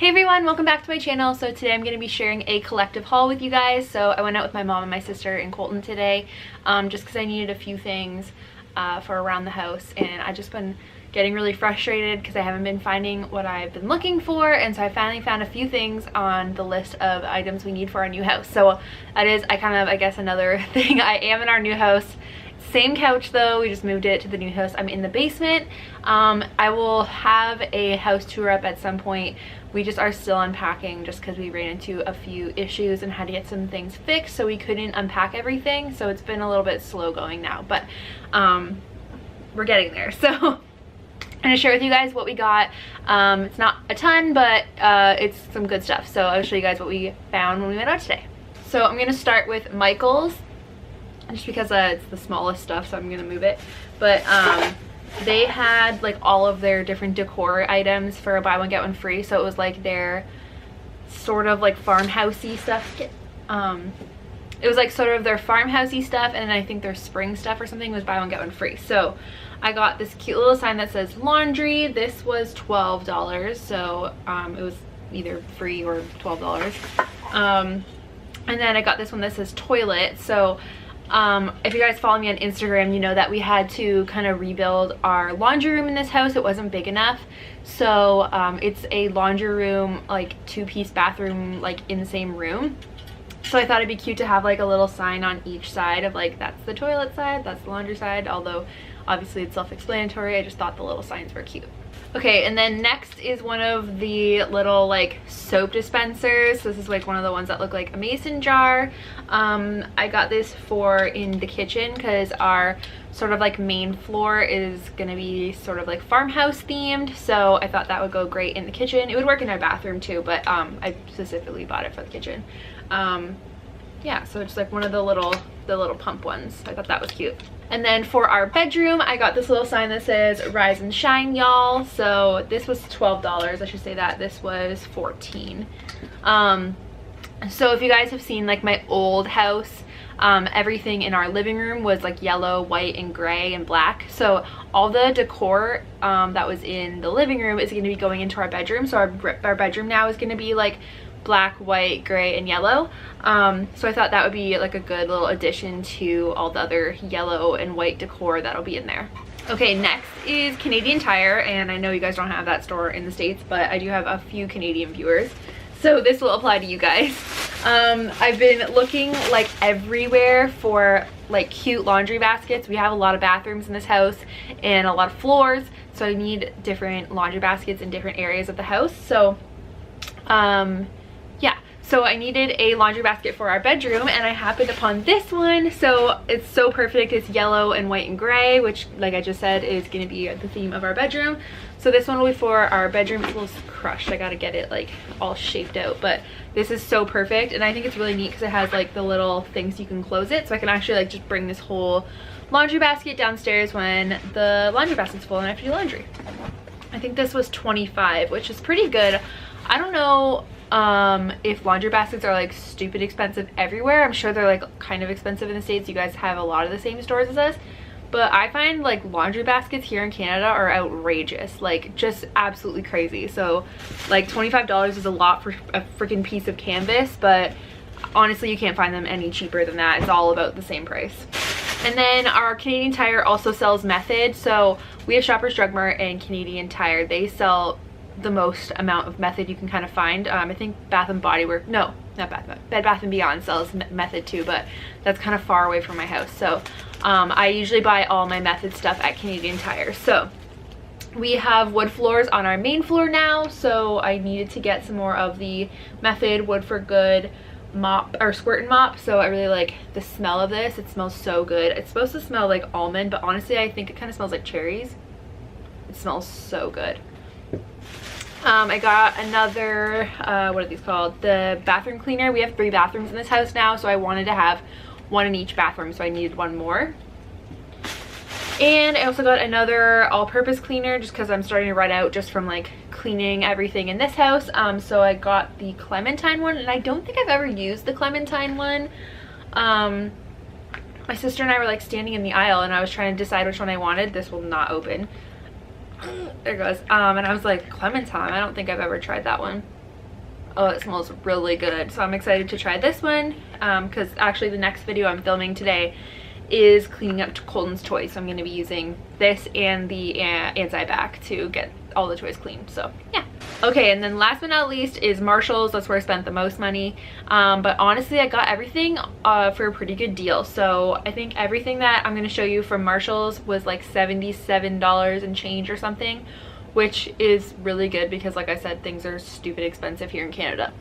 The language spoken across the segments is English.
Hey everyone, welcome back to my channel. So today I'm going to be sharing a collective haul with you guys. So I went out with my mom and my sister in Colton today just because I needed a few things for around the house, and I've just been getting really frustrated because I haven't been finding what I've been looking for, and so I finally found a few things on the list of items we need for our new house. So that is I guess another thing. I am in our new house. Same couch though, we just moved it to the new house. I'm in the basement. I will have a house tour up at some point. We just are still unpacking just because we ran into a few issues and had to get some things fixed, so we couldn't unpack everything. So it's been a little bit slow going now, but we're getting there. So I'm gonna share with you guys what we got. It's not a ton, but it's some good stuff. So I'll show you guys what we found when we went out today. So I'm gonna start with Michael's, just because it's the smallest stuff, so I'm gonna move it. But they had like all of their different decor items for a buy one get one free, so it was like their sort of like farmhousey stuff. It was like sort of their farmhousey stuff, and then I think their spring stuff or something was buy one get one free. So I got this cute little sign that says laundry. This was $12, so it was either free or $12. And then I got this one that says toilet. So if you guys follow me on Instagram, you know that we had to kind of rebuild our laundry room in this house. It wasn't big enough, so it's a laundry room, like two-piece bathroom, like in the same room. So I thought it'd be cute to have like a little sign on each side of like, that's the toilet side, that's the laundry side, although obviously it's self-explanatory. I just thought the little signs were cute. Okay, and then next is one of the little like soap dispensers. This is like one of the ones that look like a mason jar. I got this for in the kitchen because our sort of like main floor is gonna be sort of like farmhouse themed, so I thought that would go great in the kitchen. It would work in our bathroom too, but I specifically bought it for the kitchen. Yeah, so it's like one of the little pump ones. I thought that was cute. And then for our bedroom, I got this little sign that says rise and shine, y'all. So this was $12. I should say that this was $14. So if you guys have seen like my old house, everything in our living room was like yellow, white, and gray and black. So all the decor that was in the living room is going to be going into our bedroom. So our bedroom now is going to be like black, white, gray, and yellow. So I thought that would be like a good little addition to all the other yellow and white decor that'll be in there. Okay, next is Canadian Tire, and I know you guys don't have that store in the States, but I do have a few Canadian viewers, so this will apply to you guys. I've been looking like everywhere for like cute laundry baskets. We have a lot of bathrooms in this house and a lot of floors, so I need different laundry baskets in different areas of the house. So yeah, so I needed a laundry basket for our bedroom, and I happened upon this one. So it's so perfect. It's yellow and white and gray, which like I just said is going to be the theme of our bedroom. So this one will be for our bedroom. It's a little crushed. I got to get it like all shaped out, but this is so perfect, and I think it's really neat because it has like the little things you can close it, so I can actually like just bring this whole laundry basket downstairs when the laundry basket's full and I have to do laundry. I think this was $25, which is pretty good. I don't know if laundry baskets are like stupid expensive everywhere. I'm sure they're like kind of expensive in the States. You guys have a lot of the same stores as us, but I find like laundry baskets here in Canada are outrageous, like just absolutely crazy. So like $25 is a lot for a freaking piece of canvas, but honestly you can't find them any cheaper than that. It's all about the same price. And then our Canadian Tire also sells Method. So we have Shoppers Drug Mart and Canadian Tire. They sell the most amount of Method you can kind of find. I think Bath and Body Works, no, not Bed Bath and Beyond sells Method too, but that's kind of far away from my house. So I usually buy all my Method stuff at Canadian Tire. So we have wood floors on our main floor now, so I needed to get some more of the Method Wood for Good mop or squirt and mop. So I really like the smell of this. It smells so good. It's supposed to smell like almond, but honestly I think it kind of smells like cherries. It smells so good. I got another what are these called, the bathroom cleaner. We have 3 bathrooms in this house now, so I wanted to have one in each bathroom, so I needed one more. And I also got another all-purpose cleaner just because I'm starting to run out just from like cleaning everything in this house. So I got the Clementine one, and I don't think I've ever used the Clementine one. My sister and I were like standing in the aisle, and I was trying to decide which one I wanted. This will not open. There it goes. And I was like, Clementine, I don't think I've ever tried that one. Oh, it smells really good. So I'm excited to try this one because actually the next video I'm filming today is cleaning up Colton's toys. So I'm going to be using this and the anti-bac to get all the toys clean. So yeah. Okay, and then last but not least is Marshall's. That's where I spent the most money. But honestly, I got everything for a pretty good deal. So I think everything that I'm going to show you from Marshall's was like $77 and change or something, which is really good because like I said, things are stupid expensive here in Canada.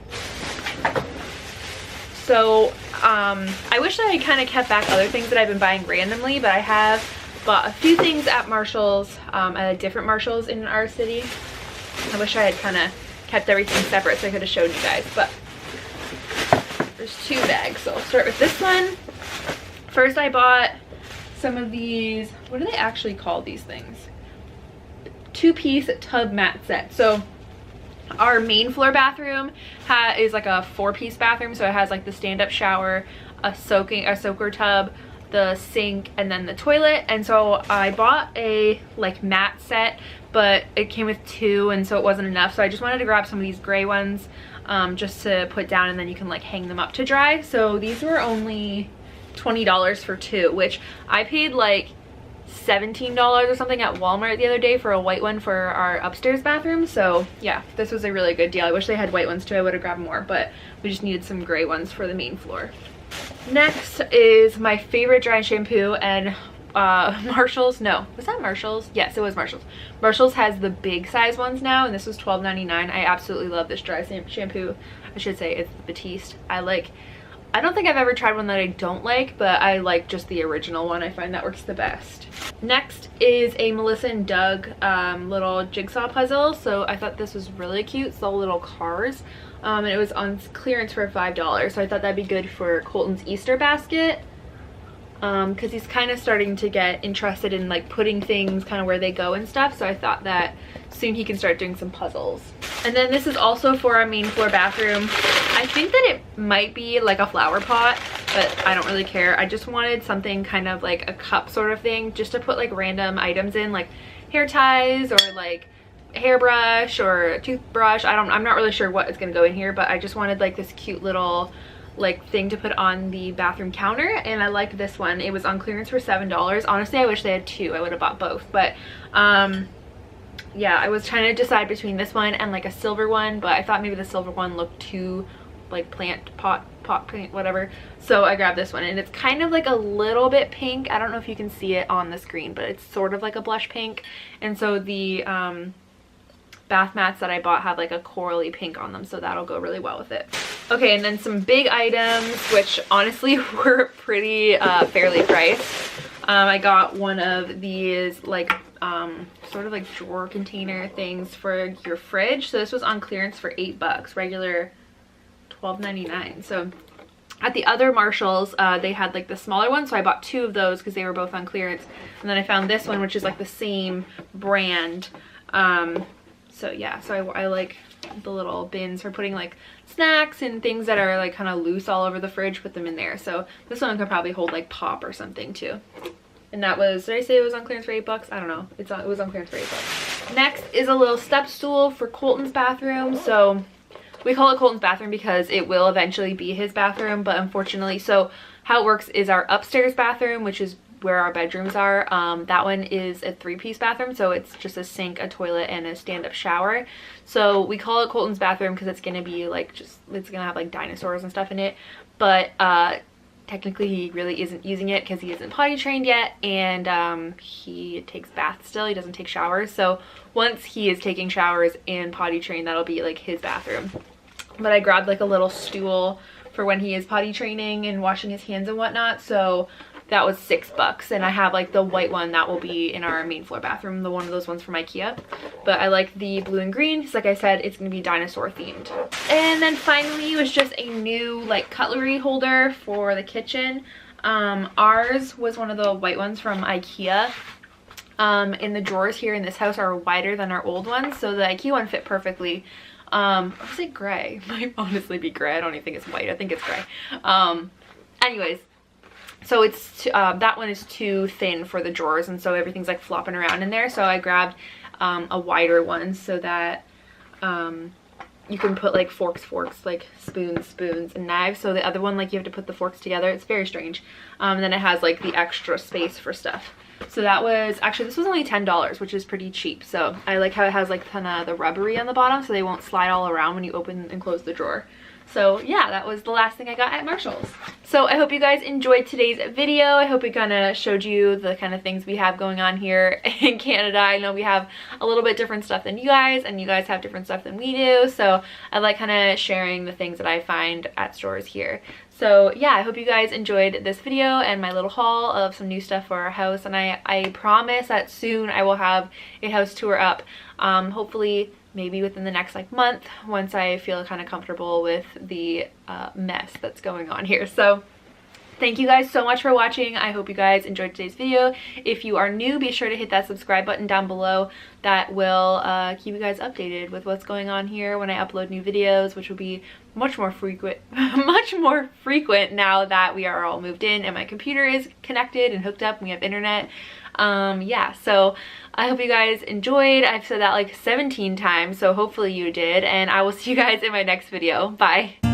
So I wish that I kind of kept back other things that I've been buying randomly, but I have bought a few things at Marshall's, at different Marshall's in our city. I wish I had kind of kept everything separate so I could have showed you guys, but there's 2 bags. So I'll start with this one. First I bought some of these, what do they actually call these things? 2-piece tub mat set. So our main floor bathroom is like a 4-piece bathroom, so it has like the stand-up shower, a soaker tub, the sink, and then the toilet. And so I bought a like mat set, but it came with 2 and so it wasn't enough, so I just wanted to grab some of these gray ones just to put down, and then you can like hang them up to dry. So these were only $20 for 2, which I paid like $17 or something at Walmart the other day for a white one for our upstairs bathroom. So yeah, this was a really good deal. I wish they had white ones too. I would have grabbed more, but we just needed some gray ones for the main floor. Next is my favorite dry shampoo, and Marshall's, no, was that Marshall's? Yes, it was Marshall's. Marshall's has the big size ones now, and this was $12.99. I absolutely love this dry shampoo. I should say it's the Batiste. I don't think I've ever tried one that I don't like, but I like just the original one. I find that works the best. Next is a Melissa and Doug little jigsaw puzzle. So I thought this was really cute. It's all little cars. And it was on clearance for $5. So I thought that'd be good for Colton's Easter basket. Because he's kind of starting to get interested in like putting things kind of where they go and stuff. So I thought that soon he can start doing some puzzles. And then this is also for our main floor bathroom. I think that it might be like a flower pot, but I don't really care. I just wanted something kind of like a cup sort of thing, just to put like random items in, like hair ties or like hairbrush or a toothbrush. I'm not really sure what is going to go in here, but I just wanted like this cute little like thing to put on the bathroom counter, and I liked this one. It was on clearance for $7. Honestly, I wish they had 2. I would have bought both, but yeah, I was trying to decide between this one and like a silver one, but I thought maybe the silver one looked too like pot plant, whatever. So I grabbed this one, and it's kind of like a little bit pink. I don't know if you can see it on the screen, but it's sort of like a blush pink. And so the bath mats that I bought have like a corally pink on them, so that'll go really well with it. Okay, and then some big items, which honestly were pretty fairly priced. I got one of these like sort of like drawer container things for your fridge. So this was on clearance for $8, regular $12.99. So at the other Marshalls, they had like the smaller one, so I bought 2 of those because they were both on clearance. And then I found this one, which is like the same brand. So yeah, so I like the little bins for putting like snacks and things that are like kind of loose all over the fridge, put them in there. So this one could probably hold like pop or something too. And that was, did I say it was on clearance for $8? I don't know. It was on clearance for $8. Next is a little step stool for Colton's bathroom. So we call it Colton's bathroom because it will eventually be his bathroom, but unfortunately, so how it works is our upstairs bathroom, which is where our bedrooms are, that one is a 3-piece bathroom, so it's just a sink, a toilet, and a stand-up shower. So we call it Colton's bathroom because it's gonna be like it's gonna have like dinosaurs and stuff in it, but technically he really isn't using it because he isn't potty trained yet, and he takes baths still. He doesn't take showers. So once he is taking showers and potty trained, that'll be like his bathroom. But I grabbed like a little stool for when he is potty training and washing his hands and whatnot. So that was $6, and I have like the white one that will be in our main floor bathroom, the one of those ones from IKEA. But I like the blue and green because, like I said, it's gonna be dinosaur themed. And then finally was just a new like cutlery holder for the kitchen. Ours was one of the white ones from IKEA. And the drawers here in this house are wider than our old ones, so the IKEA one fit perfectly. Or is it gray? It might honestly be gray. I don't even think it's white. I think it's gray. Anyways, so it's that one is too thin for the drawers, and so everything's like flopping around in there. So I grabbed a wider one so that you can put like forks, like spoons, and knives. So the other one, like you have to put the forks together. It's very strange. And then it has like the extra space for stuff. So that was, actually this was only $10, which is pretty cheap. So I like how it has like kind of the rubbery on the bottom so they won't slide all around when you open and close the drawer. So yeah, that was the last thing I got at Marshall's. So I hope you guys enjoyed today's video. I hope it kind of showed you the kind of things we have going on here in Canada. I know we have a little bit different stuff than you guys, and you guys have different stuff than we do. So I like kind of sharing the things that I find at stores here. So yeah, I hope you guys enjoyed this video and my little haul of some new stuff for our house. And I promise that soon I will have a house tour up. Hopefully maybe within the next like month, once I feel kind of comfortable with the mess that's going on here. So thank you guys so much for watching. I hope you guys enjoyed today's video. If you are new, be sure to hit that subscribe button down below. That will keep you guys updated with what's going on here when I upload new videos, which will be much more frequent now that we are all moved in and my computer is connected and hooked up and we have internet. Yeah, so I hope you guys enjoyed. I've said that like 17 times, so hopefully you did, and I will see you guys in my next video. Bye.